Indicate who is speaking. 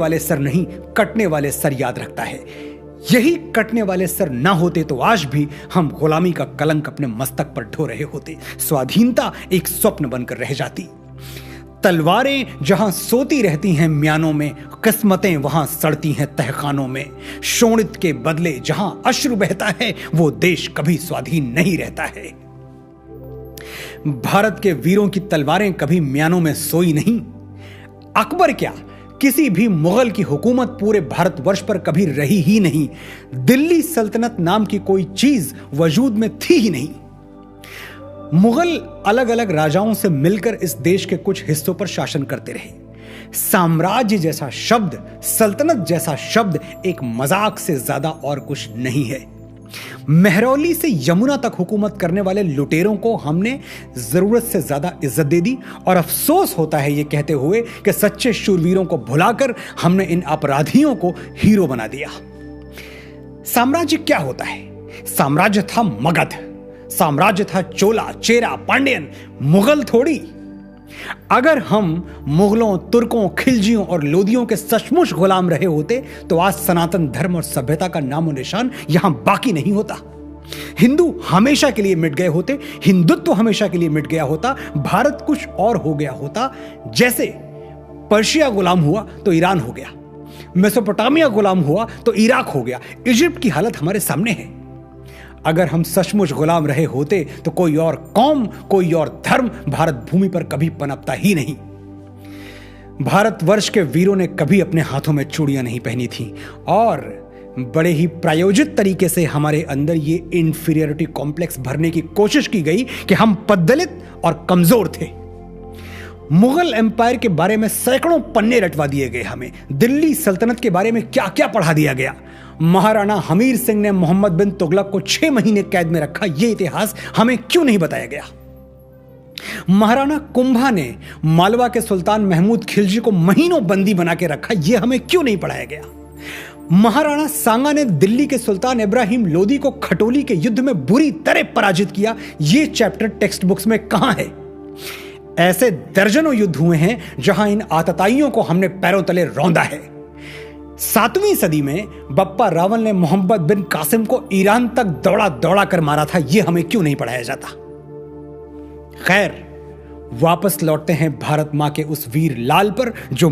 Speaker 1: वाले सर नहीं, कटने वाले सर याद रखता है। यही कटने वाले सर ना होते तो आज भी हम गुलामी का कलंक अपने मस्तक पर ढो रहे होते। स्वाधीनता एक स्वप्न बनकर रह जाती। तलवारें जहां सोती रहती हैं म्यानों में, किस्मतें वहां सड़ती हैं तहखानों में। शोणित के बदले जहां अश्रु बहता है, वो देश कभी स्वाधीन नहीं रहता है। भारत के वीरों की तलवारें कभी म्यानों में सोई नहीं। अकबर क्या, किसी भी मुगल की हुकूमत पूरे भारतवर्ष पर कभी रही ही नहीं। दिल्ली सल्तनत नाम की कोई चीज वजूद में थी ही नहीं। मुगल अलग अलग राजाओं से मिलकर इस देश के कुछ हिस्सों पर शासन करते रहे। साम्राज्य जैसा शब्द, सल्तनत जैसा शब्द एक मजाक से ज्यादा और कुछ नहीं है। महरौली से यमुना तक हुकूमत करने वाले लुटेरों को हमने जरूरत से ज्यादा इज्जत दे दी, और अफसोस होता है यह कहते हुए कि सच्चे शूरवीरों को भुलाकर हमने इन अपराधियों को हीरो बना दिया। साम्राज्य क्या होता है? साम्राज्य था मगध, साम्राज्य था चोला, चेरा, पांड्यन, मुगल थोड़ी। अगर हम मुगलों, तुर्कों, खिलजियों और लोदियों के सचमुच गुलाम रहे होते तो आज सनातन धर्म और सभ्यता का नामो निशान यहां बाकी नहीं होता। हिंदू हमेशा के लिए मिट गए होते, हिंदुत्व हमेशा के लिए मिट गया होता, भारत कुछ और हो गया होता। जैसे पर्शिया गुलाम हुआ तो ईरान हो गया, मेसोपोटामिया गुलाम हुआ तो इराक हो गया, इजिप्ट की हालत हमारे सामने है। अगर हम सचमुच गुलाम रहे होते तो कोई और कौम, कोई और धर्म भारत भूमि पर कभी पनपता ही नहीं। भारतवर्ष के वीरों ने कभी अपने हाथों में चूड़ियां नहीं पहनी थी, और बड़े ही प्रायोजित तरीके से हमारे अंदर ये इंफीरियरिटी कॉम्प्लेक्स भरने की कोशिश की गई कि हम पद्दलित और कमजोर थे। मुगल एम्पायर के बारे में सैकड़ों पन्ने रटवा दिए गए हमें। दिल्ली सल्तनत के बारे में क्या क्या पढ़ा दिया गया। महाराणा हमीर सिंह ने मोहम्मद बिन तुगलक को 6 महीने कैद में रखा, यह इतिहास हमें क्यों नहीं बताया गया। महाराणा कुंभा ने मालवा के सुल्तान महमूद खिलजी को महीनों बंदी बना के रखा, यह हमें क्यों नहीं पढ़ाया गया। महाराणा सांगा ने दिल्ली के सुल्तान इब्राहिम लोदी को खटोली के युद्ध में बुरी तरह पराजित किया, यह चैप्टर टेक्स्ट बुक्स में कहां है। ऐसे दर्जनों युद्ध हुए हैं जहां इन आतताइयों को हमने पैरों तले रौंदा है। 7वीं सदी में बप्पा रावल ने मोहम्मद बिन कासिम को ईरान तक दौड़ा दौड़ा कर मारा था, यह हमें क्यों नहीं पढ़ाया जाता। खैर, वापस लौटते हैं भारत मां के उस वीर लाल पर जो